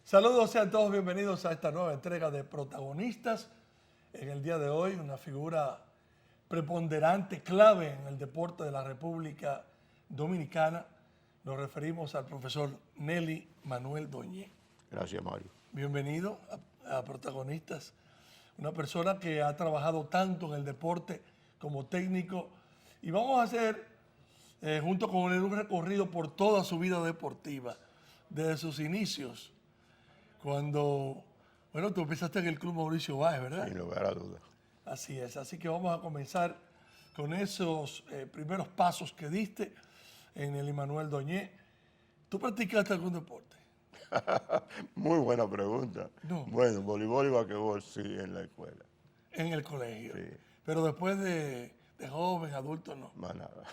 Saludos, sean todos bienvenidos a esta nueva entrega de Protagonistas. En el día de hoy, una figura preponderante, clave en el deporte de la República Dominicana. Nos referimos al profesor Nelly Manuel Doñé. Gracias, Mario. Bienvenido a Protagonistas. Una persona que ha trabajado tanto en el deporte como técnico. Y vamos a hacer, junto con él, un recorrido por toda su vida deportiva, desde sus inicios. Cuando, bueno, tú empezaste en el Club Mauricio Báez, ¿verdad? Sin lugar a dudas. Así es, así que vamos a comenzar con esos primeros pasos que diste en el Manuel Doñé. ¿Tú practicaste algún deporte? Muy buena pregunta. No. Bueno, voleibol y basquetbol sí en la escuela. En el colegio. Sí. Pero después de joven, adulto, no. Más nada.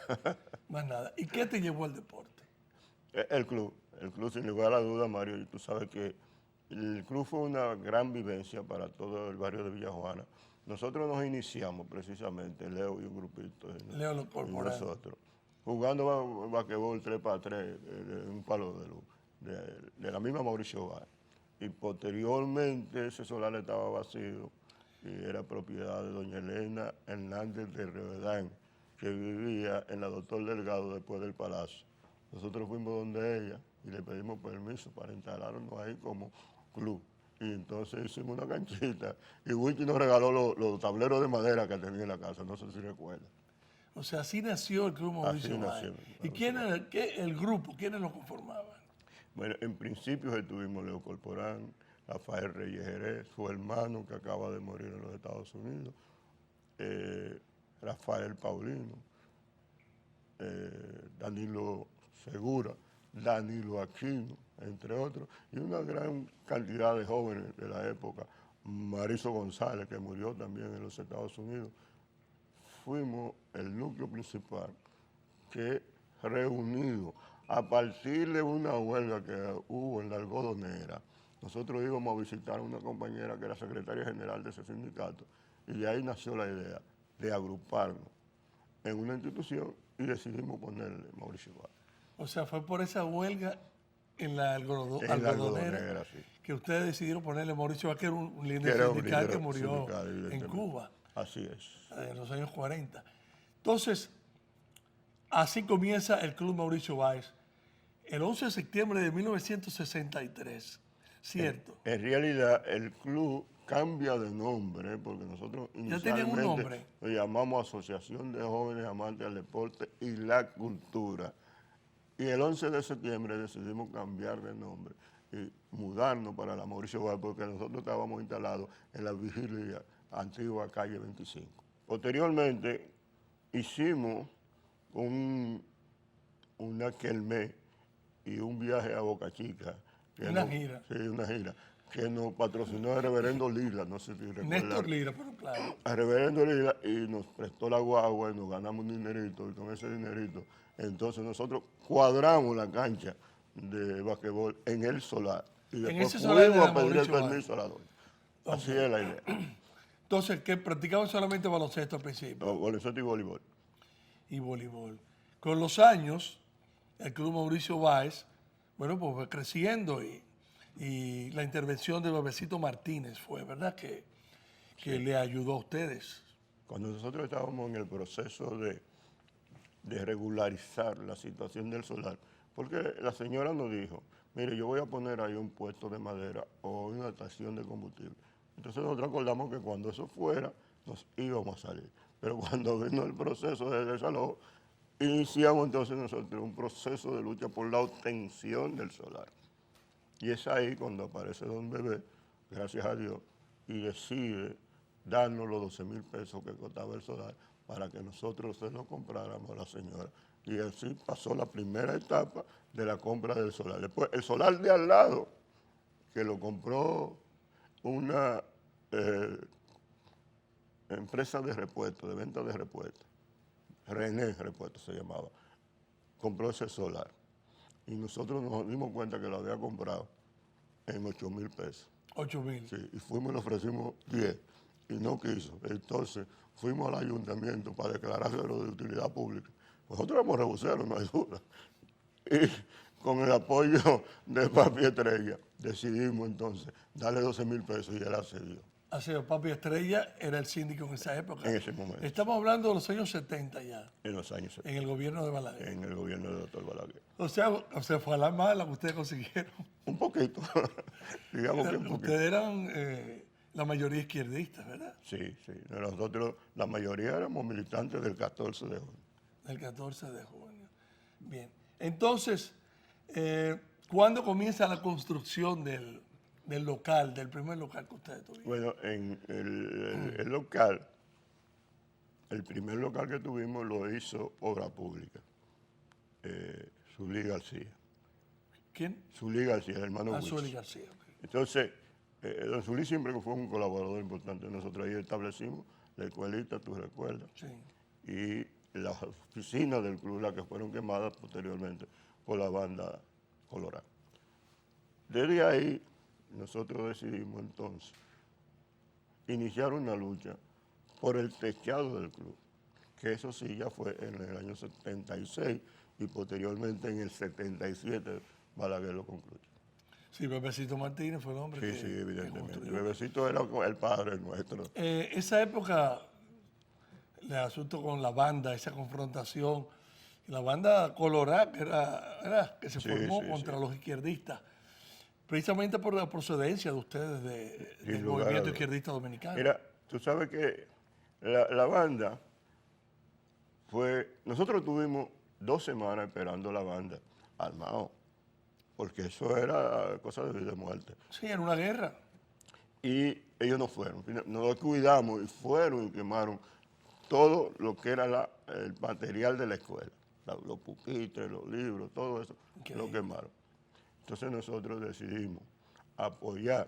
Más nada. ¿Y qué te llevó al deporte? El club sin lugar a dudas, Mario, y tú sabes que el club fue una gran vivencia para todo el barrio de Villajuana. Nosotros nos iniciamos precisamente, Leo y un grupito, Leo lo y corporal. nosotros, jugando basquetbol 3x3 en un palo de luz, de la misma Mauricio Báez. Y posteriormente ese solar estaba vacío y era propiedad de doña Elena Hernández de Revedán, que vivía en la Doctor Delgado después del Palacio. Nosotros fuimos donde ella y le pedimos permiso para instalarnos ahí como club. Y entonces hicimos una canchita y Wiki nos regaló los tableros de madera que tenía en la casa, no sé si recuerda. O sea, así nació el Club Mauricio Báez. nació. ¿Y quién era el grupo? ¿Quiénes lo conformaban? Bueno, en principio estuvimos Leo Corporán, Rafael Reyes Jerez, su hermano que acaba de morir en los Estados Unidos, Rafael Paulino, Danilo Segura, Danilo Aquino, entre otros, y una gran cantidad de jóvenes de la época, Mariso González, que murió también en los Estados Unidos. Fuimos el núcleo principal que reunido a partir de una huelga que hubo en la algodonera, nosotros íbamos a visitar a una compañera que era secretaria general de ese sindicato y de ahí nació la idea de agruparnos en una institución y decidimos ponerle Mauricio Báez. O sea, fue por esa huelga en la En la algodonera, sí. que ustedes decidieron ponerle Mauricio Báez, que era un Que líder era un sindical líder que murió sindical, en evidentemente. Cuba Así es. en los años 40. Entonces, así comienza el Club Mauricio Báez el 11 de septiembre de 1963, ¿cierto? En realidad, el club cambia de nombre, porque nosotros ¿Ya tenían un inicialmente nombre? lo llamamos Asociación de Jóvenes Amantes del Deporte y la Cultura. Y el 11 de septiembre decidimos cambiar de nombre y mudarnos para la Mauricio Báez, porque nosotros estábamos instalados en la vigilia antigua calle 25. Posteriormente hicimos una kermés y un viaje a Boca Chica. Una gira. Sí, una gira, que nos patrocinó el reverendo Lila, no sé si recuerdan. Néstor Lira, pero claro. El reverendo Lila y nos prestó la guagua y nos ganamos un dinerito y con ese dinerito, entonces nosotros cuadramos la cancha de basquetbol en el solar. Y después ese solar fuimos de a pedir el Mauricio Báez. permiso a la doña. Así es la idea. Entonces, que practicaban solamente baloncesto al principio Baloncesto y voleibol. y voleibol. Con los años, el Club Mauricio Báez, bueno, pues fue creciendo y la intervención de Bebecito Martínez fue, ¿verdad? Que le ayudó a ustedes. Cuando nosotros estábamos en el proceso de regularizar la situación del solar, porque la señora nos dijo, mire, yo voy a poner ahí un puesto de madera o una estación de combustible. Entonces nosotros acordamos que cuando eso fuera, nos íbamos a salir. Pero cuando vino el proceso de desalojo, iniciamos entonces nosotros un proceso de lucha por la obtención del solar. Y es ahí cuando aparece Don Bebé, gracias a Dios, y decide darnos los 12,000 pesos que costaba el solar para que nosotros se lo compráramos a la señora. Y así pasó la primera etapa de la compra del solar. Después, el solar de al lado, que lo compró una empresa de repuestos, de venta de repuestos, René Repuestos se llamaba, compró ese solar. Y nosotros nos dimos cuenta que lo había comprado en 8,000 pesos. 8,000. Sí, y fuimos y le ofrecimos 10 y no quiso. Entonces fuimos al ayuntamiento para declarárselo de utilidad pública. Nosotros éramos rebuceros, no hay duda. Y con el apoyo de Papi Estrella, decidimos entonces darle 12,000 pesos y él accedió Así es, Papi Estrella era el síndico en esa época. en ese momento, Estamos hablando de los años 70 ya, en los años 70, en el gobierno de Balaguer. en el gobierno del doctor Balaguer. O sea, fue a la mala que ustedes consiguieron. Un poquito, digamos que un poquito. Ustedes eran la mayoría izquierdistas, ¿verdad? Sí, sí. Nosotros, la mayoría éramos militantes del 14 de junio. El 14 de junio. Bien. Entonces, ¿cuándo comienza la construcción del local, del primer local que ustedes tuvieron? Bueno, en el local, el primer local que tuvimos lo hizo Obra Pública, Zulí García. ¿Quién? Zulí García, el hermano Huiz. Zulí García. Ok. Entonces, don Zulí siempre fue un colaborador importante. Nosotros ahí establecimos la escuelita, tú recuerdas, Sí. y las oficinas del club, las que fueron quemadas posteriormente por la banda Colorado. Desde ahí, nosotros decidimos entonces iniciar una lucha por el techado del club, que eso sí ya fue en el año 76 y posteriormente en el 77 Balaguer lo concluyó. Sí, Bebecito Martínez fue el hombre Sí, que, sí, que evidentemente. construyó. Bebecito era el padre nuestro. Esa época, el asunto con la banda, esa confrontación, la banda Colorado, que se Sí, formó sí, contra los izquierdistas, precisamente por la procedencia de ustedes del lugar a movimiento dudas. izquierdista dominicano. Mira, tú sabes que la banda nosotros tuvimos 2 semanas esperando la banda armado, porque eso era cosa de vida y muerte. Sí, era una guerra. Y ellos no fueron, nos cuidamos y fueron y quemaron todo lo que era el material de la escuela, los pupitres, los libros, todo eso, lo quemaron. Entonces nosotros decidimos apoyar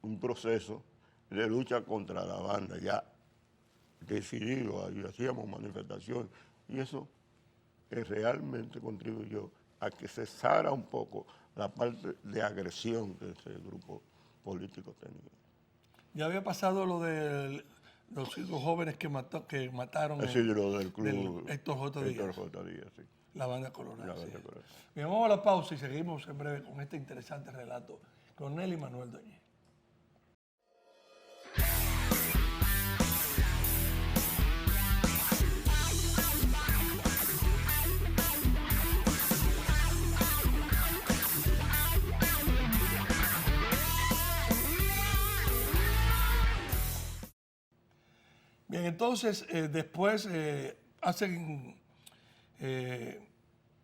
un proceso de lucha contra la banda, ya decidido, ahí hacíamos manifestaciones, y eso realmente contribuyó a que cesara un poco la parte de agresión que ese grupo político tenía. Ya había pasado lo de los 5 jóvenes que mataron Es decir, lo del club Héctor J. Díaz, Héctor J. Díaz, sí. la banda Colorado. La sí. banda Colorado. Bien, vamos a la pausa y seguimos en breve con este interesante relato con Nelly Manuel Doñez. Bien, entonces después hacen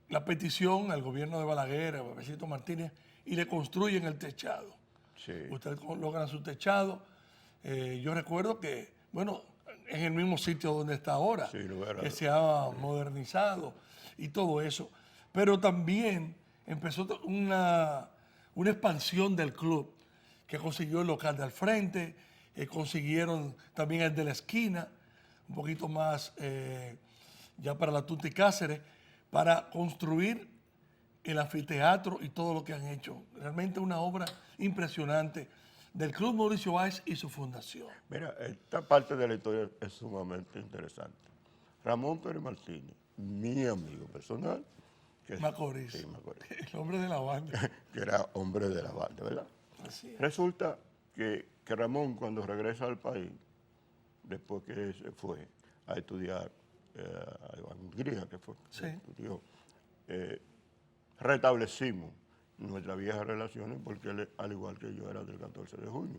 la petición al gobierno de Balaguer, a Bebecito Martínez, y le construyen el techado. Sí. Ustedes logran su techado. Yo recuerdo que, bueno, es el mismo sitio donde está ahora, Sí, que se ha modernizado y todo eso. Pero también empezó una expansión del club, que consiguió el local de al frente, consiguieron también el de la esquina, un poquito más ya para la Tunta y Cáceres, para construir el anfiteatro y todo lo que han hecho. Realmente una obra impresionante del Club Mauricio Báez y su fundación. Mira, esta parte de la historia es sumamente interesante. Ramón Pérez Martínez, mi amigo personal, Macorís, sí, Macorís, el hombre de la banda. que era hombre de la banda, ¿verdad? Así es. Resulta que Ramón, cuando regresa al país, después que se fue a estudiar a Hungría, que fue, Sí. estudió, restablecimos nuestras viejas relaciones porque él, al igual que yo, era del 14 de junio.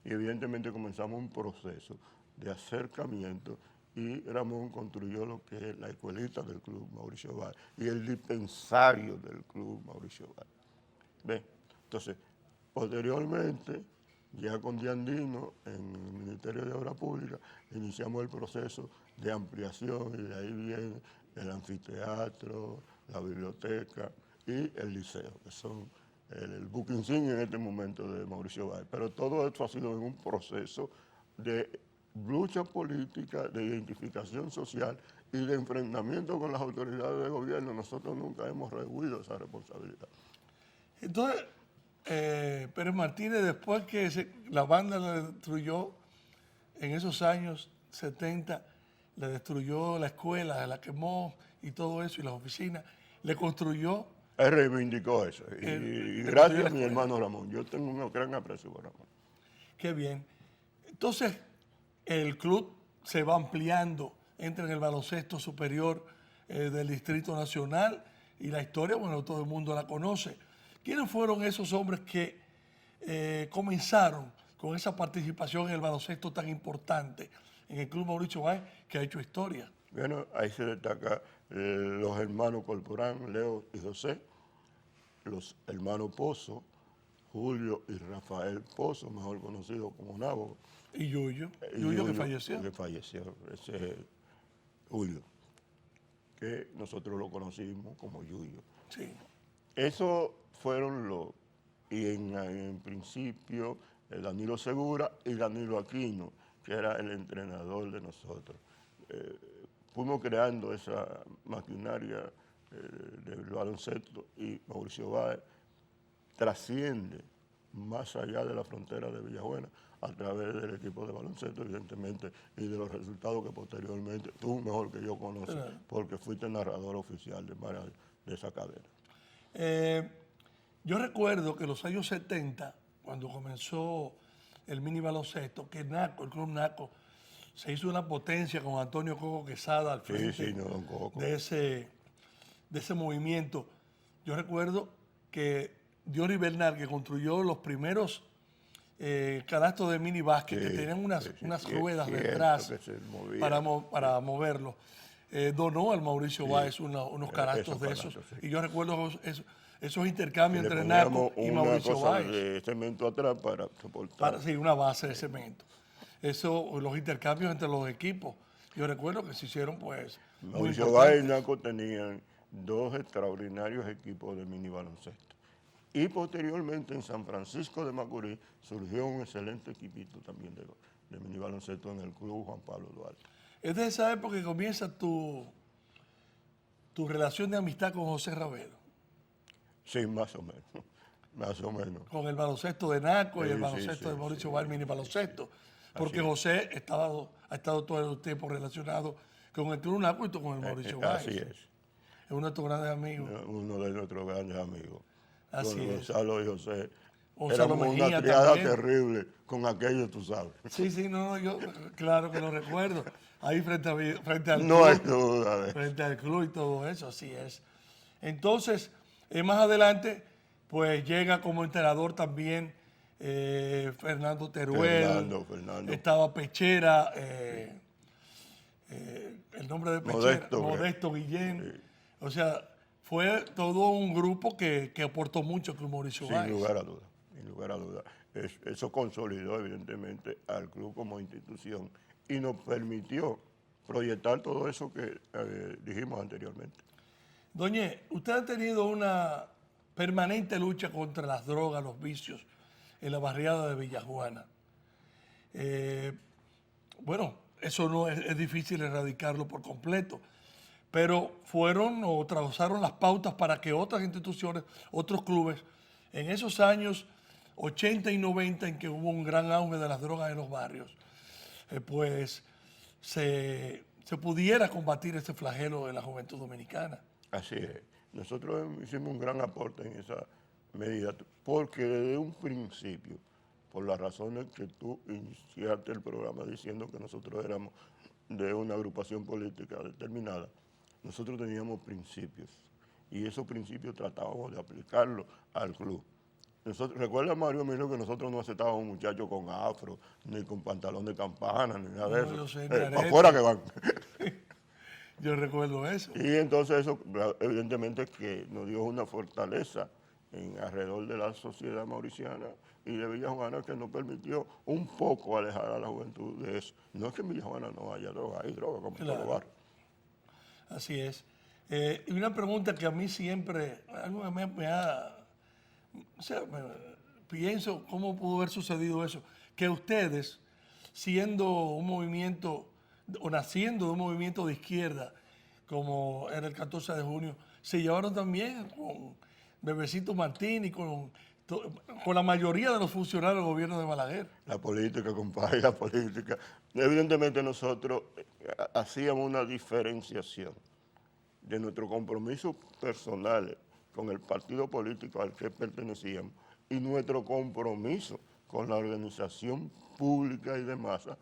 Y evidentemente comenzamos un proceso de acercamiento y Ramón construyó lo que es la escuelita del Club Mauricio Báez y el dispensario del Club Mauricio Báez. ¿Ve? Entonces, posteriormente, ya con Diandino, en el Ministerio de Obras Públicas, iniciamos el proceso de ampliación y de ahí viene el anfiteatro, la biblioteca y el liceo, que son el buque insignia en este momento de Mauricio Báez. Pero todo esto ha sido en un proceso de lucha política, de identificación social y de enfrentamiento con las autoridades de gobierno. Nosotros nunca hemos rehuido esa responsabilidad. Entonces, Pérez Martínez, después que la banda le destruyó en esos años 70, le destruyó la escuela, la quemó y todo eso, y las oficinas, le construyó. Él reivindicó eso. Y Le construyó gracias la a mi escuela. hermano Ramón. Yo tengo un gran aprecio por Ramón. Qué bien. Entonces, el club se va ampliando, entra en el baloncesto superior del Distrito Nacional y la historia, bueno, todo el mundo la conoce. ¿Quiénes fueron esos hombres que comenzaron con esa participación en el baloncesto tan importante en el Club Mauricio Báez, que ha hecho historia? Bueno, ahí se destaca los hermanos Corporán, Leo y José, los hermanos Pozo, Julio y Rafael Pozo, mejor conocido como Nabo. Y Yuyo, Y Yuyo que falleció. Que falleció, ese Julio, que nosotros lo conocimos como Yuyo. Sí. Esos fueron los, y en principio Danilo Segura y Danilo Aquino, que era el entrenador de nosotros. Fuimos creando esa maquinaria del baloncesto y Mauricio Báez trasciende más allá de la frontera de Villajuana a través del equipo de baloncesto, evidentemente, y de los resultados que posteriormente tú mejor que yo conoces, Claro. porque fuiste narrador oficial de esa cadena. Yo recuerdo que en los años 70, cuando comenzó el mini baloncesto, que Naco, el Club Naco, se hizo una potencia con Antonio Coco Quesada al frente Sí, no, don Coco. de ese movimiento. Yo recuerdo que Diori Bernal, que construyó los primeros canastos de mini básquet, que tenían unas ruedas detrás que se movía. para moverlo, donó al Mauricio Báez unos canastos de esos. canastos, sí. Y yo recuerdo esos intercambios Le entre poníamos Naco y una Mauricio cosa Báez. de cemento atrás para soportar. Sí, una base de cemento. Eso, los intercambios entre los equipos, yo recuerdo que se hicieron pues muy Mauricio Báez y importantes. Naco tenían dos extraordinarios equipos de mini baloncesto. Y posteriormente en San Francisco de Macorís surgió un excelente equipito también de mini baloncesto en el Club Juan Pablo Duarte. Es de esa época que comienza tu relación de amistad con José Ravelo, Sí, más o menos. Más o menos. con el baloncesto de Naco y Sí, el sí, baloncesto de sí, Mauricio sí, Báez, mini baloncesto. Porque Así es. José ha estado todo el tiempo relacionado con el Club Naco y tú con el Mauricio Báez. Así Es uno de tus grandes amigos. uno de nuestros grandes amigos. Así Con es. Gonzalo y José. Gonzalo Éramos Mejía una triada también. terrible con aquello, tú sabes. Sí, no, yo claro que lo recuerdo. Ahí frente al No hay club, duda de eso. frente al club y todo eso, así es. Entonces, más adelante, pues llega como entrenador también Fernando Teruel. Fernando. Estaba Pechera, el nombre de Pechera, Modesto, Modesto Guillén. Sí. O sea, fue todo un grupo que aportó mucho al Club Mauricio Sin Báez. lugar a dudas, sin lugar a dudas. Eso consolidó evidentemente al club como institución y nos permitió proyectar todo eso que dijimos anteriormente. Doñe, usted ha tenido una permanente lucha contra las drogas, los vicios en la barriada de Villajuana. Bueno, eso no es difícil erradicarlo por completo, pero fueron o trazaron las pautas para que otras instituciones, otros clubes, en esos años 80 y 90 en que hubo un gran auge de las drogas en los barrios, pues se pudiera combatir este flagelo de la juventud dominicana. Así es. Nosotros hicimos un gran aporte en esa medida, porque desde un principio, por las razones que tú iniciaste el programa diciendo que nosotros éramos de una agrupación política determinada, nosotros teníamos principios y esos principios tratábamos de aplicarlos al club. Recuerda, Mario Emilio, que nosotros no aceptábamos muchachos con afro, ni con pantalón de campana, ni nada de No, eso. yo sé, ni Para arete. afuera que van. Yo recuerdo eso. Y entonces eso, evidentemente, que nos dio una fortaleza alrededor de la sociedad mauriciana y de Villajuana que nos permitió un poco alejar a la juventud de eso. No es que en Villajuana no haya droga, hay droga como en todos los barrios. Así es. Y una pregunta que a mí siempre, algo que me ha, o sea, pienso cómo pudo haber sucedido eso, que ustedes, siendo un movimiento, o naciendo de un movimiento de izquierda, como era el 14 de junio, se llevaron también con Bebecito Martín y con la mayoría de los funcionarios del gobierno de Balaguer. La política, compadre, la política. Evidentemente nosotros hacíamos una diferenciación de nuestros compromisos personales con el partido político al que pertenecíamos y nuestro compromiso con la organización pública y de masa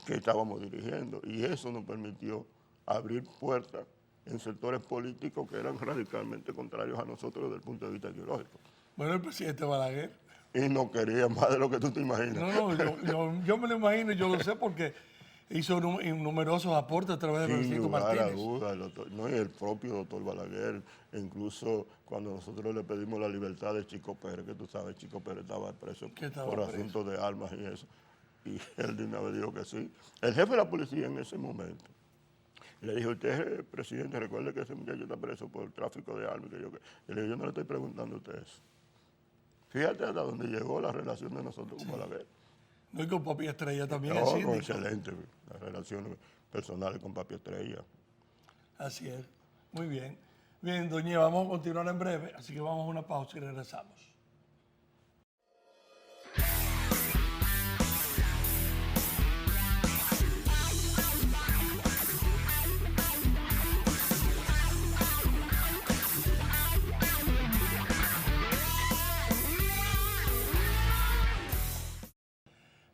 que estábamos dirigiendo. Y eso nos permitió abrir puertas en sectores políticos que eran radicalmente contrarios a nosotros desde el punto de vista ideológico. Bueno, el presidente Balaguer. Y no quería más de lo que tú te imaginas. No, yo me lo imagino, yo lo sé porque hizo numerosos aportes a través de Sin Francisco lugar a Martínez. dudas, no, y el propio doctor Balaguer, incluso cuando nosotros le pedimos la libertad de Chico Pérez, que tú sabes, Chico Pérez estaba preso por asuntos de armas y eso, y él de una vez dijo que sí. El jefe de la policía en ese momento le dijo, usted, presidente, recuerde que ese muchacho está preso por tráfico de armas. Y le digo, yo no le estoy preguntando a usted eso. Fíjate hasta dónde llegó la relación de nosotros con Balaguer. No, y con Papi Estrella también. No, excelente, las relaciones personales con Papi Estrella. Así es, muy bien. Bien, doña Eva, vamos a continuar en breve, así que vamos a una pausa y regresamos.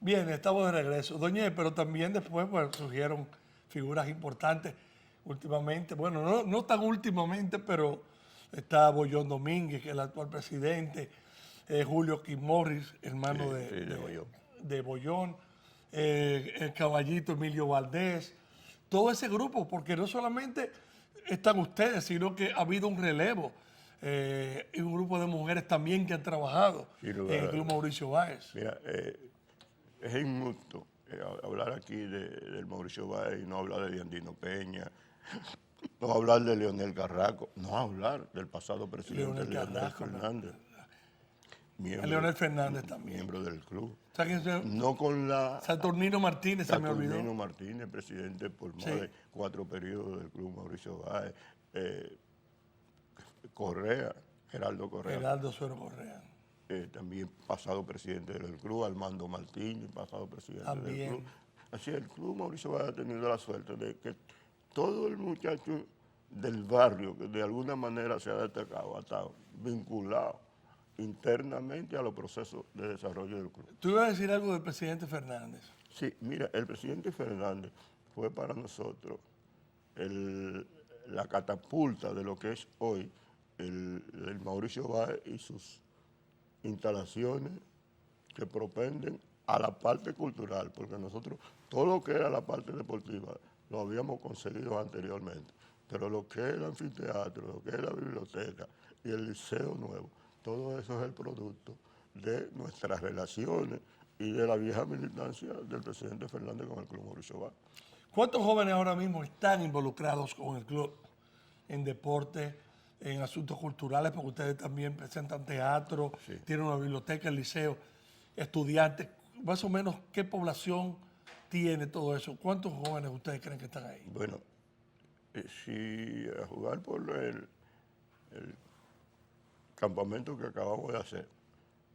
Bien, estamos de regreso. Doña, pero también después pues, surgieron figuras importantes últimamente. Bueno, no tan últimamente, pero está Bollón Domínguez, que es el actual presidente, Julio Kim Morris, hermano de Bollón, el caballito Emilio Valdés, todo ese grupo, porque no solamente están ustedes, sino que ha habido un relevo. Y un grupo de mujeres también que han trabajado en el Club Mauricio Báez. Mira, es injusto hablar aquí del Mauricio Báez y no hablar de Diandino Peña, no hablar de Leonel Carrasco, no hablar del pasado presidente Leonel Fernández. Leonel Fernández también. Miembro del club. O sea, que no con la... Saturnino Martínez, se me olvidó. Saturnino Martínez, presidente por más de 4 periodos del club Mauricio Báez. Correa, Geraldo Correa. Geraldo Suero Correa. También pasado presidente del club, Armando Martínez, pasado presidente del club. Así el club Mauricio Báez ha tenido la suerte de que todo el muchacho del barrio que de alguna manera se ha destacado, ha estado vinculado internamente a los procesos de desarrollo del club. ¿Tú ibas a decir algo del presidente Fernández? Sí, mira, el presidente Fernández fue para nosotros la catapulta de lo que es hoy el Mauricio Báez y sus instalaciones que propenden a la parte cultural, porque nosotros todo lo que era la parte deportiva lo habíamos conseguido anteriormente, pero lo que es el anfiteatro, lo que es la biblioteca y el liceo nuevo, todo eso es el producto de nuestras relaciones y de la vieja militancia del presidente Fernández con el Club Mauricio Báez. ¿Cuántos jóvenes ahora mismo están involucrados con el club en deporte, en asuntos culturales? Porque ustedes también presentan teatro, tienen una biblioteca, el liceo, estudiantes. Más o menos, ¿qué población tiene todo eso? ¿Cuántos jóvenes ustedes creen que están ahí? Bueno, si a jugar por el campamento que acabamos de hacer,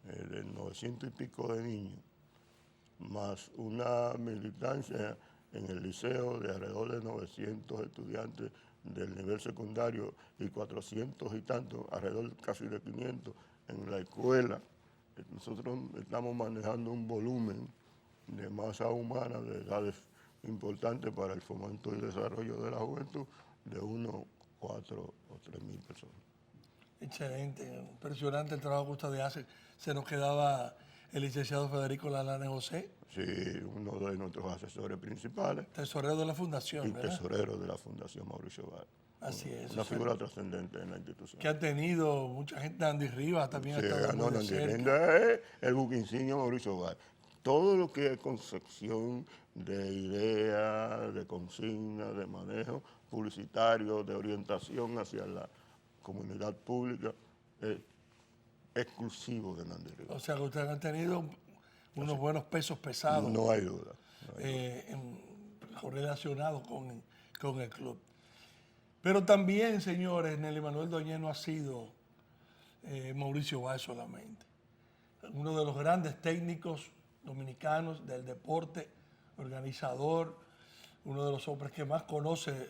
de 900 y pico de niños, más una militancia en el liceo de alrededor de 900 estudiantes del nivel secundario y 400 y tantos, alrededor casi de 500 en la escuela. Nosotros estamos manejando un volumen de masa humana de edades importantes para el fomento y desarrollo de la juventud de unos 4 o 3 mil personas. Excelente, impresionante el trabajo que ustedes hacen. Se nos quedaba el licenciado Federico Lalane José. Sí, uno de nuestros asesores principales. Tesorero de la Fundación, y ¿verdad? Tesorero de la Fundación Mauricio Báez. Así es. Una figura trascendente en la institución. Que ha tenido mucha gente, Andy Rivas también ha estado muy de cerca. Es el buque insignia Mauricio Báez. Todo lo que es concepción de ideas, de consignas, de manejo publicitario, de orientación hacia la comunidad pública, es exclusivo de Andy Rivas. O sea que ustedes han tenido unos buenos pesos pesados. No hay duda. Correlacionados con el club. Pero también, señores, Nelly Manuel Doñé no ha sido Mauricio Báez solamente. Uno de los grandes técnicos dominicanos del deporte, organizador, uno de los hombres que más conoce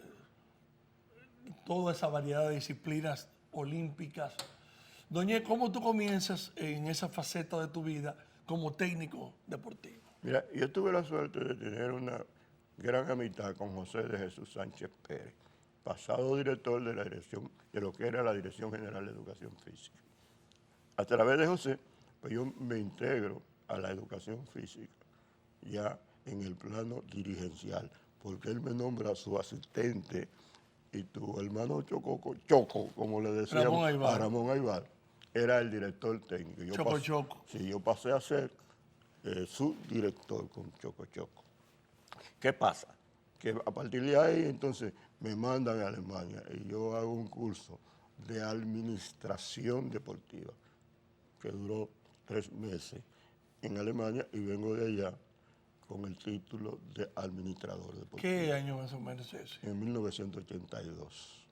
toda esa variedad de disciplinas olímpicas. Doñé, ¿cómo tú comienzas en esa faceta de tu vida como técnico deportivo? Mira, yo tuve la suerte de tener una gran amistad con José de Jesús Sánchez Pérez, pasado director de la dirección, de lo que era la Dirección General de Educación Física. A través de José, pues yo me integro a la educación física, ya en el plano dirigencial, porque él me nombra su asistente y tu hermano Choco, como le decíamos Ramón Aybar. a Ramón Aybar, era el director técnico. Choco. Sí, yo pasé a ser su director con Choco. ¿Qué pasa? Que a partir de ahí entonces me mandan a Alemania y yo hago un curso de administración deportiva que duró 3 meses en Alemania y vengo de allá con el título de administrador deportivo. ¿Qué año más o menos es ese? En 1982.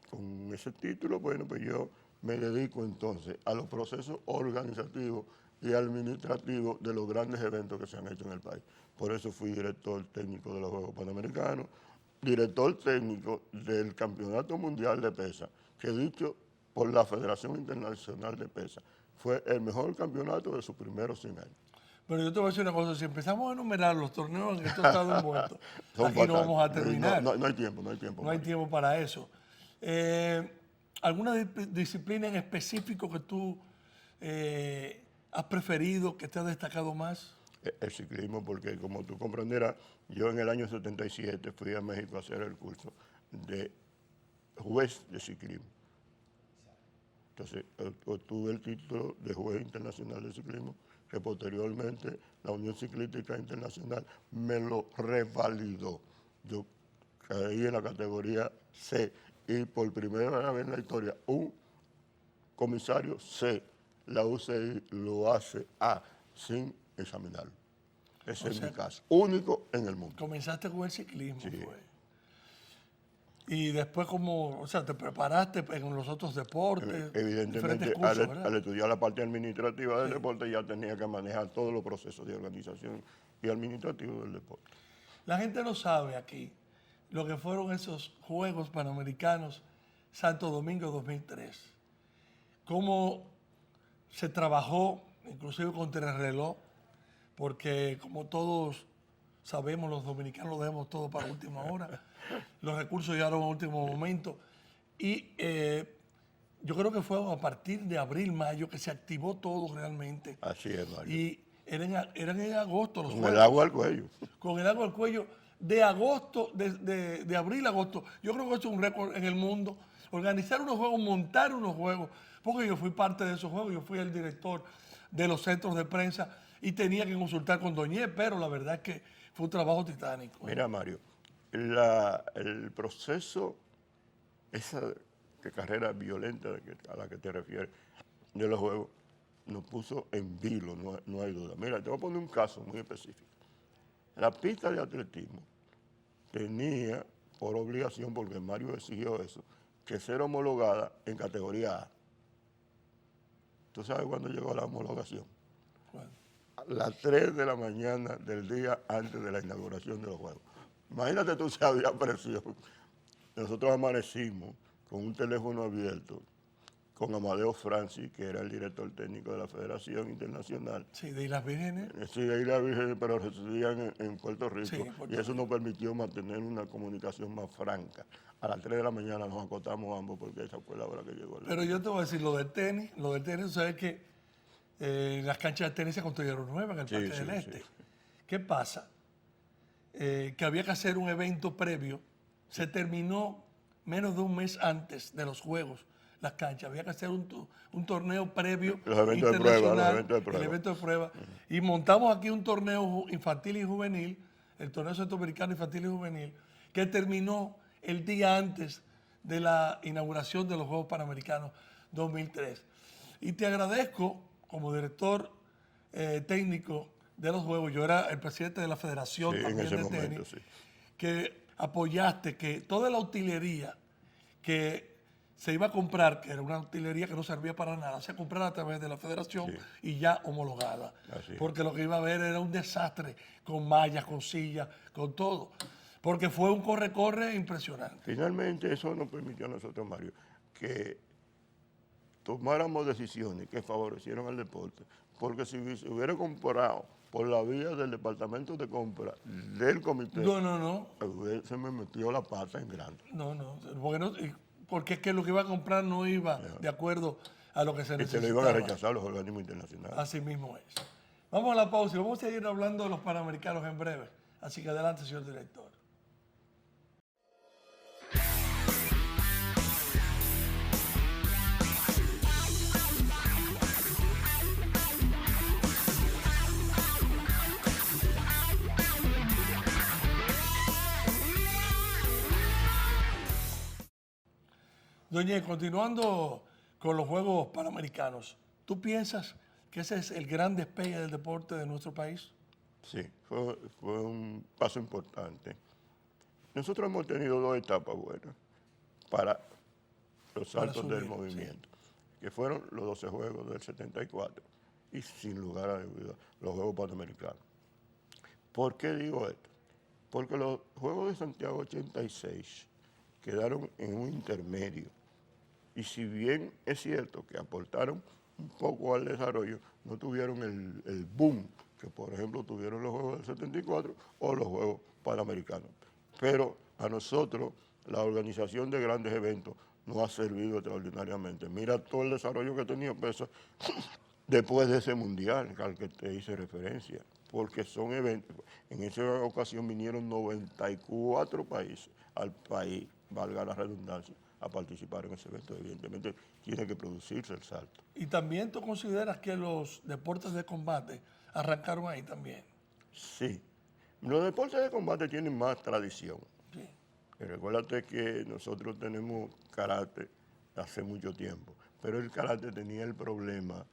Con ese título, bueno, pues yo me dedico entonces a los procesos organizativos y administrativos de los grandes eventos que se han hecho en el país. Por eso fui director técnico de los Juegos Panamericanos, director técnico del Campeonato Mundial de Pesa, que dicho por la Federación Internacional de Pesa, fue el mejor campeonato de sus primeros 100 años. Pero yo te voy a decir una cosa, si empezamos a enumerar los torneos en que tú has estado envuelto, aquí no vamos a terminar. No hay tiempo, no hay tiempo. No hay tiempo para eso. ¿Alguna disciplina en específico que tú has preferido, que te ha destacado más? El ciclismo, porque como tú comprenderás, yo en el año 77 fui a México a hacer el curso de juez de ciclismo. Entonces, obtuve el título de juez internacional de ciclismo, que posteriormente la Unión Ciclística Internacional me lo revalidó. Yo caí en la categoría C y por primera vez en la historia un comisario C, la UCI lo hace A sin examinarlo. Ese es mi caso, único en el mundo. Comenzaste con el ciclismo, Sí. fue. Y después, o sea, te preparaste en los otros deportes, Evidentemente, diferentes cursos, ¿verdad? al estudiar la parte administrativa del deporte, ya tenía que manejar todos los procesos de organización y administrativo del deporte. La gente no sabe aquí lo que fueron esos Juegos Panamericanos Santo Domingo 2003. Cómo se trabajó, inclusive contra el reloj, porque como todos sabemos, los dominicanos lo dejamos todo para última hora. Los recursos llegaron a último momento. Y yo creo que fue a partir de abril, mayo, que se activó todo realmente. Así es, Mario. Y eran en agosto los Con Juegos. el agua al cuello. Con el agua al cuello, de agosto, de abril a agosto. Yo creo que eso es un récord en el mundo. Organizar unos juegos, montar unos juegos, porque yo fui parte de esos juegos, yo fui el director de los centros de prensa y tenía que consultar con Doñé, pero la verdad es que fue un trabajo titánico. Mira, Mario, el proceso, esa carrera violenta a la que te refieres, de los juegos, nos puso en vilo, no hay duda. Mira, te voy a poner un caso muy específico. La pista de atletismo tenía por obligación, porque Mario exigió eso, que ser homologada en categoría A. ¿Tú sabes cuándo llegó la homologación? Bueno, A las 3 de la mañana del día antes de la inauguración de los Juegos. Imagínate tú si había presión. Nosotros amanecimos con un teléfono abierto con Amadeo Francis, que era el director técnico de la Federación Internacional. sí, de Islas Vírgenes. Sí, de Isla Virgen, pero residían en Puerto Rico. Sí, en Puerto y eso nos permitió mantener una comunicación más franca. A las 3 de la mañana nos acostamos ambos porque esa fue la hora que llegó. Pero yo te voy a decir, lo del tenis, tú sabes que las canchas de tenis se construyeron nuevas en el Parque del Este. Sí. ¿Qué pasa? Que había que hacer un evento previo. Se terminó menos de un mes antes de los Juegos las canchas. Había que hacer un torneo previo. Los eventos de prueba, El evento de prueba. Y montamos aquí un torneo infantil y juvenil, el torneo centroamericano infantil y juvenil, que terminó el día antes de la inauguración de los Juegos Panamericanos 2003. Y te agradezco, como director técnico de los Juegos, yo era el presidente de la Federación Sí, también en ese de momento, tenis, sí. que apoyaste que toda la utilería que se iba a comprar, que era una utilería que no servía para nada, se comprara a través de la Federación Sí. y ya homologada. Así es. Porque lo que iba a haber era un desastre con mallas, con sillas, con todo. Porque fue un corre-corre impresionante. Finalmente, eso nos permitió a nosotros, Mario, que tomáramos decisiones que favorecieron al deporte, porque si se hubiera comprado por la vía del departamento de compra del comité, No. se me metió la pata en grande. No, porque es que lo que iba a comprar no iba de acuerdo a lo que se Y se necesitaba. lo iban a rechazar los organismos internacionales. Así mismo es. Vamos a la pausa y vamos a seguir hablando de los Panamericanos en breve. Así que adelante, señor director. Doña, continuando con los Juegos Panamericanos, ¿tú piensas que ese es el gran despegue del deporte de nuestro país? Sí, fue un paso importante. Nosotros hemos tenido dos etapas buenas para los saltos del movimiento, que fueron los 12 Juegos del 74 y sin lugar a dudas los Juegos Panamericanos. ¿Por qué digo esto? Porque los Juegos de Santiago 86 quedaron en un intermedio. Y si bien es cierto que aportaron un poco al desarrollo, no tuvieron el boom que, por ejemplo, tuvieron los Juegos del 74 o los Juegos Panamericanos. Pero a nosotros la organización de grandes eventos nos ha servido extraordinariamente. Mira todo el desarrollo que tenía PESA después de ese mundial al que te hice referencia, porque son eventos. En esa ocasión vinieron 94 países al país, valga la redundancia, a participar en ese evento. Evidentemente tiene que producirse el salto. ¿Y también tú consideras que los deportes de combate arrancaron ahí también? Sí. Los deportes de combate tienen más tradición. Sí. Y recuérdate que nosotros tenemos karate hace mucho tiempo, pero el karate tenía el problema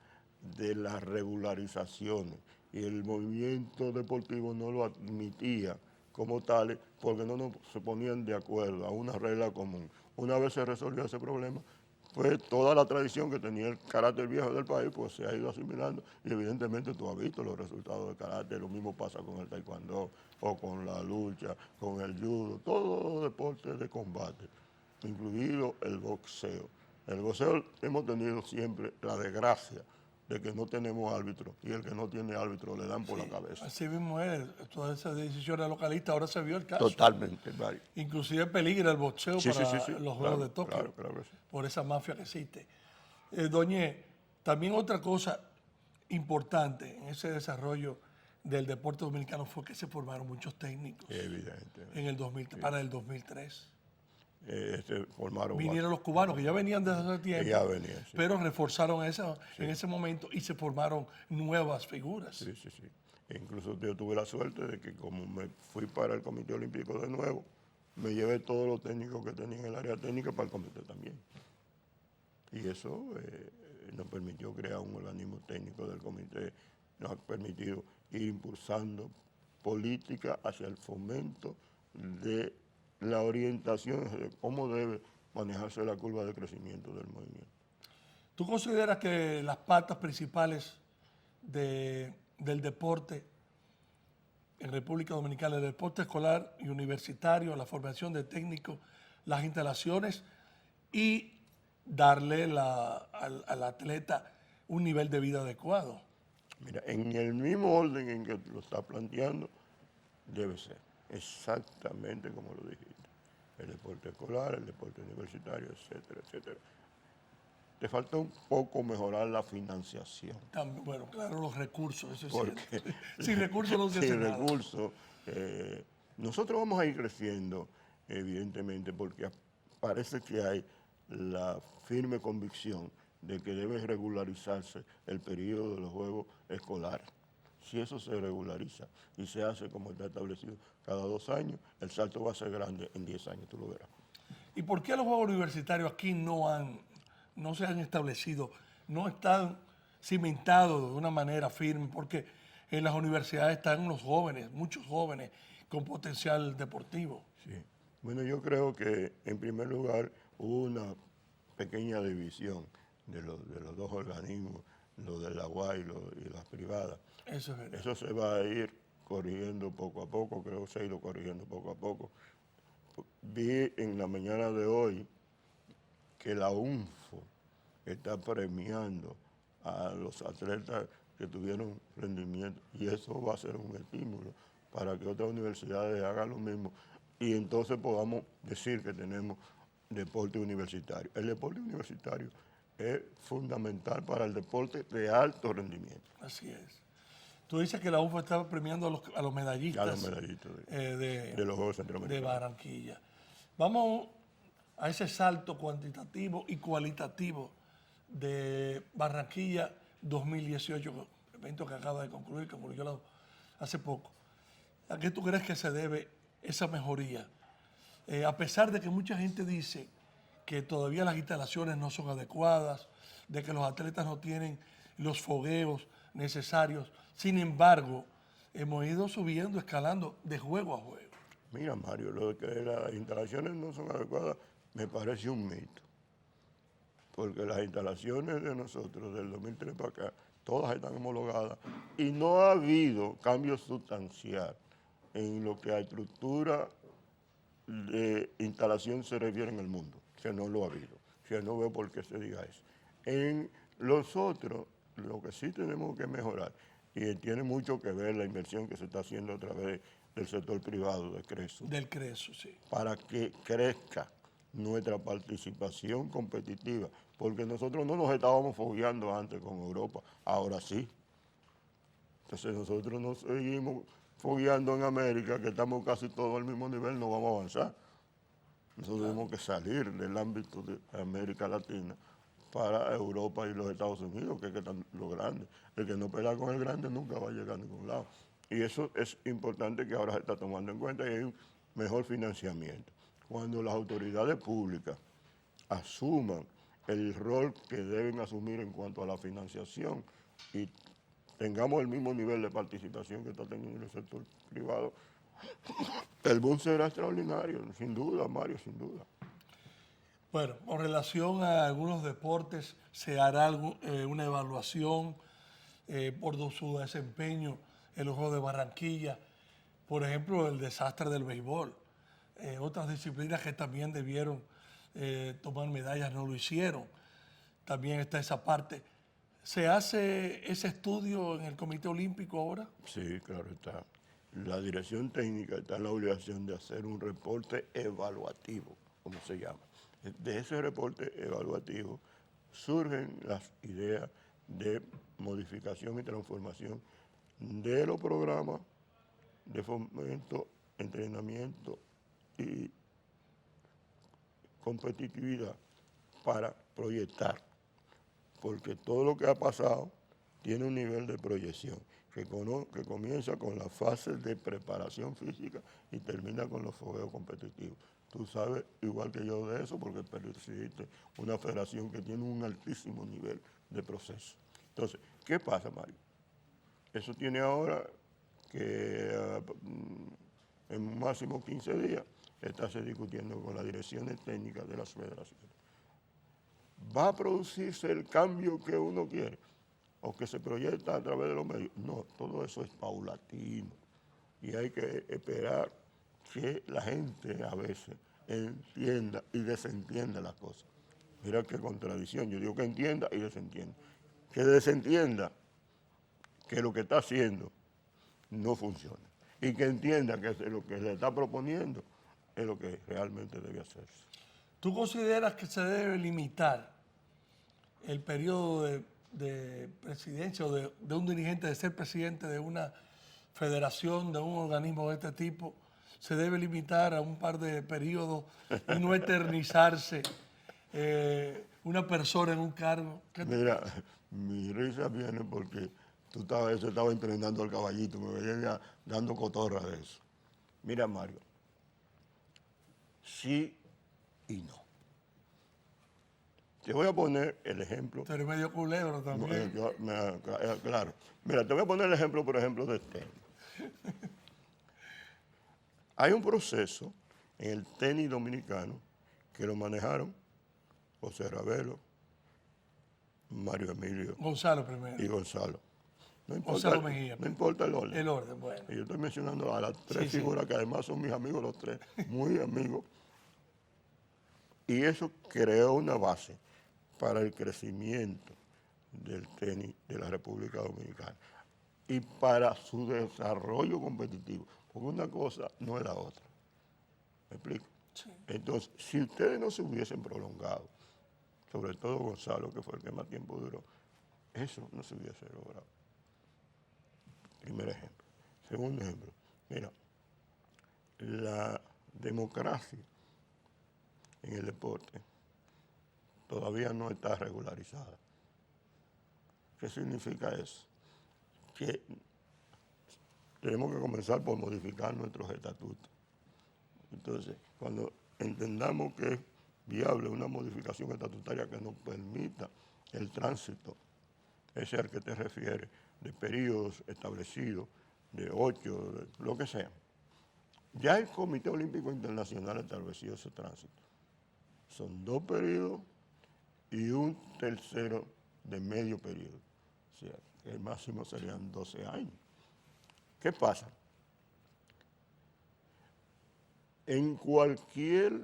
de las regularizaciones y el movimiento deportivo no lo admitía como tales porque no se ponían de acuerdo a una regla común. Una vez se resolvió ese problema, pues toda la tradición que tenía el karate viejo del país pues se ha ido asimilando y evidentemente tú has visto los resultados del karate. Lo mismo pasa con el taekwondo o con la lucha, con el judo, todos los deportes de combate, incluido el boxeo. El boxeo hemos tenido siempre la desgracia de que no tenemos árbitro y el que no tiene árbitro le dan por la cabeza. Así mismo es, todas esas decisiones localistas, ahora se vio el caso. Totalmente, Mario. Inclusive peligra el boxeo para los Juegos de Tokio, claro sí. por esa mafia que existe. Doñe, también otra cosa importante en ese desarrollo del deporte dominicano fue que se formaron muchos técnicos. Evidente. En el 2000, para el 2003. Vinieron los cubanos que ya venían desde hace tiempo, pero reforzaron en ese momento y se formaron nuevas figuras. Sí. Incluso yo tuve la suerte de que como me fui para el Comité Olímpico de nuevo, me llevé todos los técnicos que tenía en el área técnica para el comité también. Y eso nos permitió crear un organismo técnico del comité, nos ha permitido ir impulsando política hacia el fomento de la orientación de cómo debe manejarse la curva de crecimiento del movimiento. ¿Tú consideras que las patas principales del deporte en República Dominicana, el deporte escolar y universitario, la formación de técnicos, las instalaciones y darle al atleta un nivel de vida adecuado? Mira, en el mismo orden en que lo está planteando, debe ser exactamente como lo dijiste. El deporte escolar, el deporte universitario, etcétera, etcétera. Te falta un poco mejorar la financiación. También, bueno, claro, los recursos, eso es cierto. Sin recursos no se hace nada. Sin recursos, nosotros vamos a ir creciendo, evidentemente, porque parece que hay la firme convicción de que debe regularizarse el periodo de los juegos escolares. Si eso se regulariza y se hace como está establecido cada 2 años, el salto va a ser grande en 10 años, tú lo verás. ¿Y por qué los juegos universitarios aquí no se han establecido, no están cimentados de una manera firme? Porque en las universidades están los jóvenes, muchos jóvenes con potencial deportivo. Sí. Bueno, yo creo que en primer lugar hubo una pequeña división de los dos organismos, lo de la UAS y las privadas. Eso es verdad. Eso se va a ir corrigiendo poco a poco, creo que se ha ido corrigiendo poco a poco. Vi en la mañana de hoy que la UNFO está premiando a los atletas que tuvieron rendimiento y eso va a ser un estímulo para que otras universidades hagan lo mismo y entonces podamos decir que tenemos deporte universitario. El deporte universitario es fundamental para el deporte de alto rendimiento. Así es. Tú dices que la UFA está premiando a los medallistas, A los medallistas de los Juegos de Centroamericanos. Barranquilla. Vamos a ese salto cuantitativo y cualitativo de Barranquilla 2018, evento que acaba de concluir, que concluyó hace poco. ¿A qué tú crees que se debe esa mejoría? A pesar de que mucha gente dice que todavía las instalaciones no son adecuadas, de que los atletas no tienen los fogueos necesarios, sin embargo, hemos ido subiendo, escalando de juego a juego. Mira, Mario, lo de que las instalaciones no son adecuadas me parece un mito. Porque las instalaciones de nosotros del 2003 para acá, todas están homologadas y no ha habido cambio sustancial en lo que a estructura de instalación se refiere en el mundo. O sea, no lo ha habido. O sea, no veo por qué se diga eso. En los otros, lo que sí tenemos que mejorar, y tiene mucho que ver la inversión que se está haciendo a través del sector privado de Creso, Del Creso, sí. para que crezca nuestra participación competitiva, porque nosotros no nos estábamos fogueando antes con Europa, ahora sí. Entonces nosotros nos seguimos fogueando en América, que estamos casi todos al mismo nivel, no vamos a avanzar. Nosotros tenemos que salir del ámbito de América Latina para Europa y los Estados Unidos, que es que están los grandes. El que no pelea con el grande nunca va a llegar a ningún lado. Y eso es importante que ahora se está tomando en cuenta y hay un mejor financiamiento. Cuando las autoridades públicas asuman el rol que deben asumir en cuanto a la financiación y tengamos el mismo nivel de participación que está teniendo el sector privado, el boom será extraordinario, sin duda, Mario, sin duda. Bueno, con relación a algunos deportes, se hará una evaluación por su desempeño en los Juegos de Barranquilla. Por ejemplo, el desastre del béisbol. Otras disciplinas que también debieron tomar medallas no lo hicieron. También está esa parte. ¿Se hace ese estudio en el Comité Olímpico ahora? Sí, claro está. La dirección técnica está en la obligación de hacer un reporte evaluativo, como se llama. De ese reporte evaluativo surgen las ideas de modificación y transformación de los programas de fomento, entrenamiento y competitividad para proyectar, porque todo lo que ha pasado tiene un nivel de proyección que comienza con la fase de preparación física y termina con los fogueos competitivos. Tú sabes igual que yo de eso porque presidiste una federación que tiene un altísimo nivel de proceso. Entonces, ¿qué pasa, Mario? Eso tiene ahora que en máximo 15 días estarse discutiendo con las direcciones técnicas de las federaciones. ¿Va a producirse el cambio que uno quiere o que se proyecta a través de los medios? No, todo eso es paulatino y hay que esperar que la gente a veces entienda y desentienda las cosas. Mira qué contradicción, yo digo que entienda y desentienda. Que desentienda que lo que está haciendo no funciona y que entienda que lo que le está proponiendo es lo que realmente debe hacerse. ¿Tú consideras que se debe limitar el periodo de presidencia o de un dirigente de ser presidente de una federación, de un organismo de este tipo? ¿Se debe limitar a un par de periodos y no eternizarse una persona en un cargo? Mira, mi risa viene porque tú estaba entrenando al caballito, me veía dando cotorra de eso. Mira, Mario, sí y no. Te voy a poner el ejemplo. Tú eres medio culebro también. Claro. Mira, te voy a poner el ejemplo, por ejemplo, de tenis. Hay un proceso en el tenis dominicano que lo manejaron José Ravelo, Mario Emilio Gonzalo primero. y Gonzalo. Gonzalo Mejía. No importa el orden. El orden, bueno. Y yo estoy mencionando a las tres Sí, figuras que además son mis amigos los tres, muy amigos. Y eso creó una base para el crecimiento del tenis de la República Dominicana y para su desarrollo competitivo, porque una cosa no es la otra. ¿Me explico? Sí. Entonces, si ustedes no se hubiesen prolongado, sobre todo Gonzalo, que fue el que más tiempo duró, eso no se hubiese logrado. Primer ejemplo. Segundo ejemplo, mira, la democracia en el deporte todavía no está regularizada. ¿Qué significa eso? Que tenemos que comenzar por modificar nuestros estatutos. Entonces, cuando entendamos que es viable una modificación estatutaria que nos permita el tránsito, ese al que te refieres, de periodos establecidos, de 8, de lo que sea. Ya el Comité Olímpico Internacional estableció ese tránsito. Son 2 periodos y un tercero de medio periodo. O sea, el máximo serían 12 años. ¿Qué pasa? En cualquier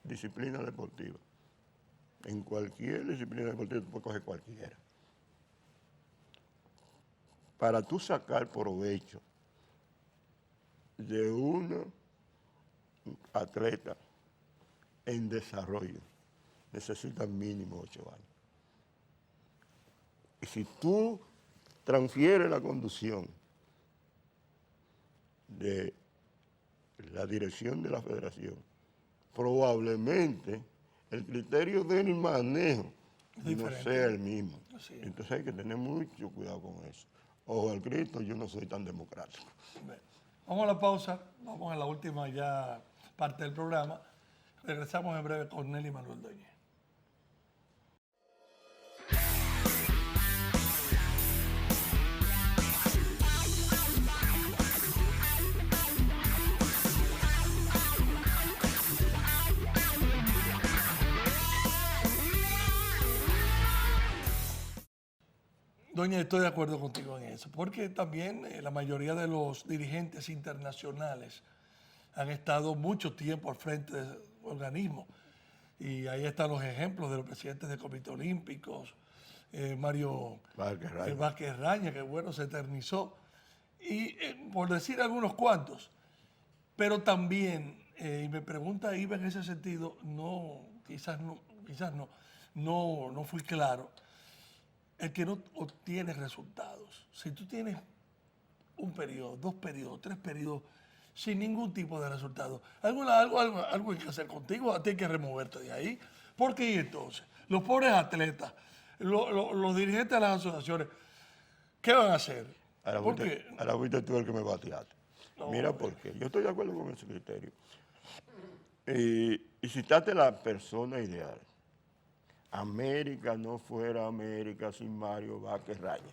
disciplina deportiva, tú puedes coger cualquiera. Para tú sacar provecho de un atleta en desarrollo, necesitas mínimo 8 años. Y si tú transfieres la conducción de la dirección de la federación, probablemente el criterio del manejo no sea el mismo. Entonces hay que tener mucho cuidado con eso. Ojo al Cristo, yo no soy tan democrático. Vamos a la pausa, vamos a la última ya parte del programa. Regresamos en breve con Nelly Manuel Doñez. Doña, estoy de acuerdo contigo en eso, porque también la mayoría de los dirigentes internacionales han estado mucho tiempo al frente de organismos. Y ahí están los ejemplos de los presidentes de comités olímpicos, Mario Vázquez Raña, que bueno, se eternizó. Y por decir algunos cuantos, pero también, y me pregunta Iba en ese sentido, quizás no fui claro, el que no obtiene resultados. Si tú tienes un periodo, 2 periodos, 3 periodos, sin ningún tipo de resultado, algo hay que hacer contigo, a ti hay que removerte de ahí. Porque entonces, los pobres atletas, los dirigentes de las asociaciones, ¿qué van a hacer? Ahora fuiste tú el que me bateaste. No, Mira por qué. Yo estoy de acuerdo con ese criterio. Y citaste la persona ideal. América no fuera América sin Mario Vázquez Raña.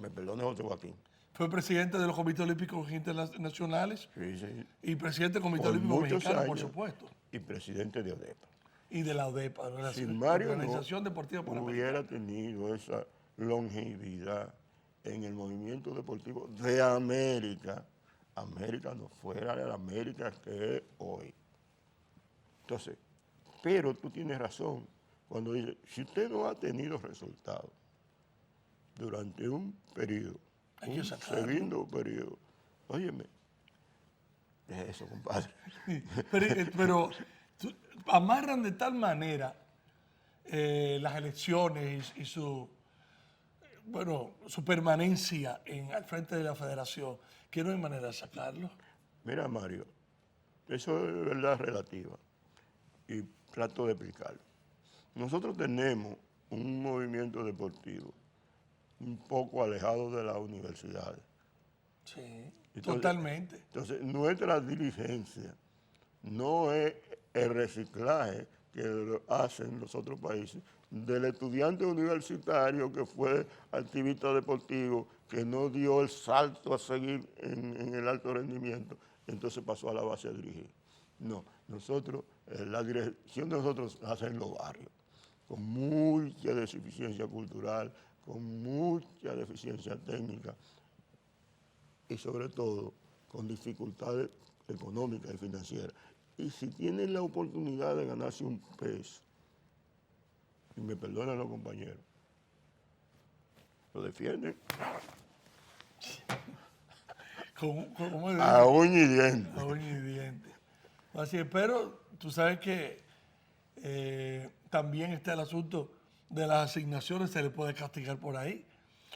Me perdone, José Joaquín. Fue presidente de los comités olímpicos internacionales Sí. y presidente del Comité Por Olímpico muchos Mexicano, años, por supuesto. y presidente de ODEPA. Y de la ODEPA, de la Sin Mario Organización no Deportiva Panamericana. hubiera tenido esa longevidad en el movimiento deportivo de América. América no fuera la América que es hoy. Entonces, pero tú tienes razón cuando dices, si usted no ha tenido resultados durante un periodo, Hay que un sacarlo. segundo periodo, óyeme, deje eso, compadre. Pero amarran de tal manera las elecciones y su permanencia al frente de la federación, que no hay manera de sacarlo. Mira, Mario, eso es verdad relativa y trato de explicarlo. Nosotros tenemos un movimiento deportivo un poco alejado de las universidades. Sí, Entonces, totalmente. Entonces, nuestra diligencia no es el reciclaje que hacen los otros países del estudiante universitario que fue activista deportivo, que no dio el salto a seguir en el alto rendimiento, y entonces pasó a la base a dirigir. No, nosotros, la dirección de nosotros hace en los barrios. con mucha deficiencia cultural, con mucha deficiencia técnica y sobre todo con dificultades económicas y financieras. Y si tienen la oportunidad de ganarse un peso, y me perdonan los compañeros, lo defienden ¿Cómo dice? a uña y diente. A uña y diente. Así es, pero tú sabes que también está el asunto de las asignaciones, se le puede castigar por ahí,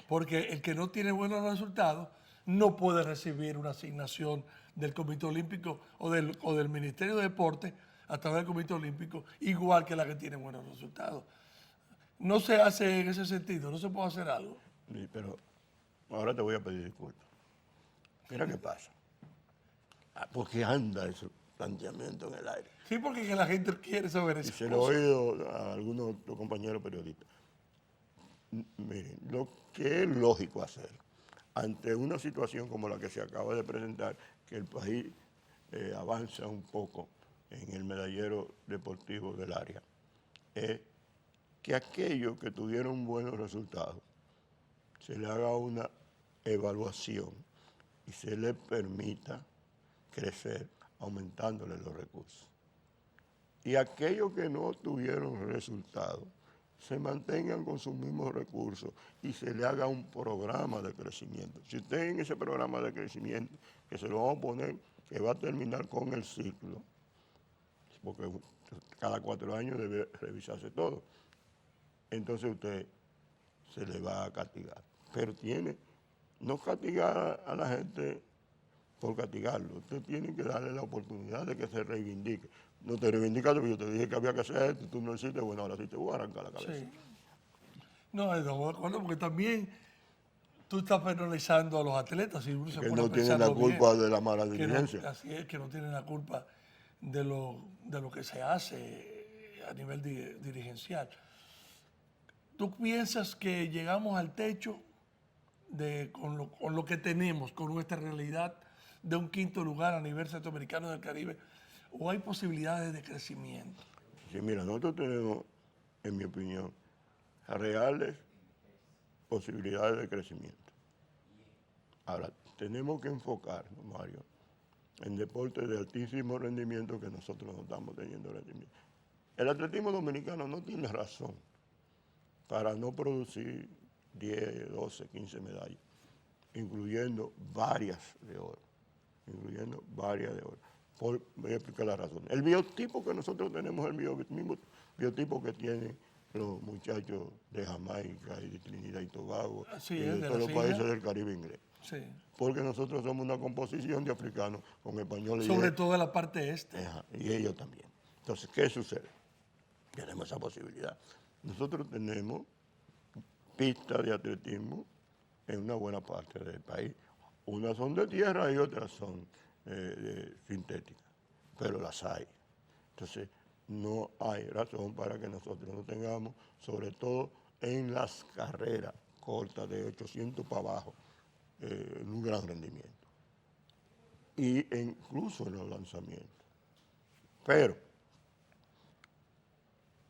porque el que no tiene buenos resultados no puede recibir una asignación del Comité Olímpico o del Ministerio de Deporte a través del Comité Olímpico, igual que la que tiene buenos resultados. No se hace en ese sentido, no se puede hacer algo. Sí, pero ahora te voy a pedir disculpas. Mira qué pasa. ¿Por qué anda ese planteamiento en el aire? Sí, porque que la gente quiere saber Y esas se lo cosas. he oído a algunos otros compañeros periodistas. Miren, lo que es lógico hacer ante una situación como la que se acaba de presentar, que el país avanza un poco en el medallero deportivo del área, es que aquellos que tuvieron buenos resultados se le haga una evaluación y se les permita crecer aumentándole los recursos. Y aquellos que no tuvieron resultados se mantengan con sus mismos recursos y se le haga un programa de crecimiento. Si usted en ese programa de crecimiento, que se lo vamos a poner, que va a terminar con el ciclo, porque cada 4 años debe revisarse todo, entonces usted se le va a castigar. Pero no castigar a la gente por castigarlo. Usted tiene que darle la oportunidad de que se reivindique. No te reivindicas porque yo te dije que había que hacer esto, tú no lo hiciste, bueno, ahora sí te voy a arrancar la cabeza. Sí. No, estamos de acuerdo, porque también tú estás penalizando a los atletas y uno se Que pone a no tienen la pensarlo bien. culpa de la mala Que no, diligencia. así es, que no tienen la culpa de lo que se hace a nivel dirigencial. ¿Tú piensas que llegamos al techo con lo que tenemos, con nuestra realidad de un quinto lugar a nivel centroamericano del Caribe, o hay posibilidades de crecimiento? Sí, mira, nosotros tenemos, en mi opinión, reales posibilidades de crecimiento. Ahora, tenemos que enfocarnos, Mario, en deportes de altísimo rendimiento que nosotros no estamos teniendo rendimiento. El atletismo dominicano no tiene razón para no producir 10, 12, 15 medallas, incluyendo varias de oro. Voy a explicar la razón. El biotipo que nosotros tenemos es el mismo biotipo que tienen los muchachos de Jamaica y de Trinidad y Tobago Así y es, de de todos las los países islas. del Caribe inglés. Sí. Porque nosotros somos una composición de africanos con españoles Sobre todo en la parte este. y ellos también. Entonces, ¿qué sucede? Tenemos esa posibilidad. Nosotros tenemos pistas de atletismo en una buena parte del país. Unas son de tierra y otras son sintéticas, pero las hay. Entonces, no hay razón para que nosotros no tengamos, sobre todo en las carreras cortas de 800 para abajo, un gran rendimiento. Y incluso en los lanzamientos. Pero,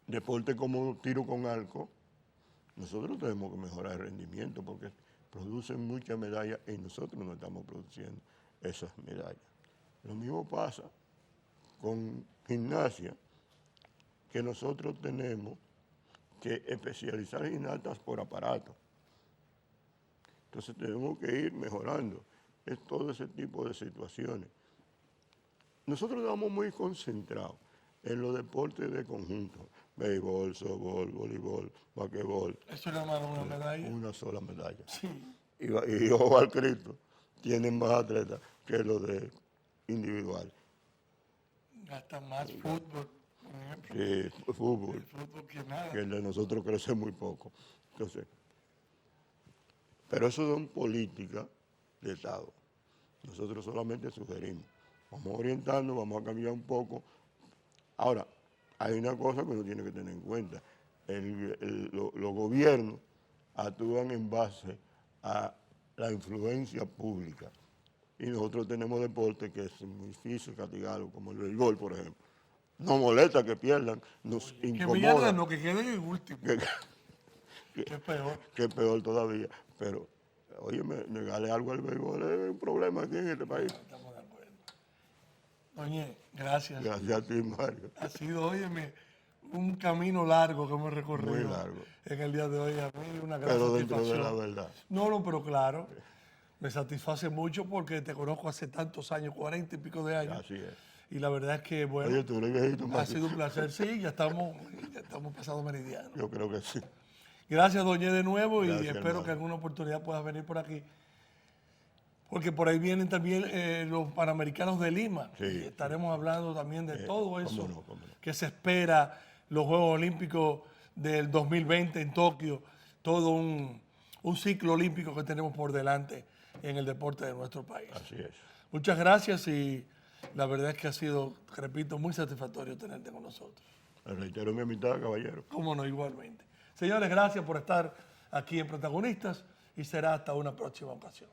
deporte como tiro con arco, nosotros tenemos que mejorar el rendimiento porque producen muchas medallas y nosotros no estamos produciendo esas medallas. Lo mismo pasa con gimnasia, que nosotros tenemos que especializar gimnastas por aparato. Entonces tenemos que ir mejorando todo ese tipo de situaciones. Nosotros estamos muy concentrados en los deportes de conjunto, béisbol, softball, voleibol, basquetbol. Eso era más una medalla. Una sola medalla. Sí. Y ojo al Cristo, tienen más atletas que los de individuales. Hasta más fútbol, por ejemplo. Sí, fútbol, El fútbol que nada. que el de nosotros crece muy poco. Entonces, pero eso son políticas de Estado. Nosotros solamente sugerimos. Vamos orientando, vamos a cambiar un poco. Ahora, hay una cosa que uno tiene que tener en cuenta. Los gobiernos actúan en base a la influencia pública. Y nosotros tenemos deportes que es muy difícil castigarlo, como el béisbol, por ejemplo. nos molesta que pierdan, nos Que incomoda. pierdan, no, que queden en último. Que, Que es peor. que es peor todavía. Pero, oye, negarle algo al béisbol es un problema aquí en este país. Estamos de acuerdo. Doñe, gracias. Gracias a ti, Mario. Ha sido, óyeme, un camino largo que hemos recorrido. Muy largo. En el día de hoy, a mí una gran Pero dentro de la satisfacción. verdad. No, pero claro, me satisface mucho porque te conozco hace tantos años, 40 y pico de años. Así es. Y la verdad es que, bueno, Oye, tú eres viejito, ha Mario. sido un placer. Sí, ya estamos pasados meridiano. Yo creo que sí. Gracias, Doñé, de nuevo, y Gracias, espero hermano. que alguna oportunidad puedas venir por aquí. Porque por ahí vienen también los Panamericanos de Lima. Sí, y estaremos hablando también de todo eso cómo no. que se espera, los Juegos Olímpicos del 2020 en Tokio, todo un ciclo olímpico que tenemos por delante en el deporte de nuestro país. Así es. Muchas gracias y la verdad es que ha sido, repito, muy satisfactorio tenerte con nosotros. Le reitero mi amistad, caballero. Cómo no, igualmente. Señores, gracias por estar aquí en Protagonistas y será hasta una próxima ocasión.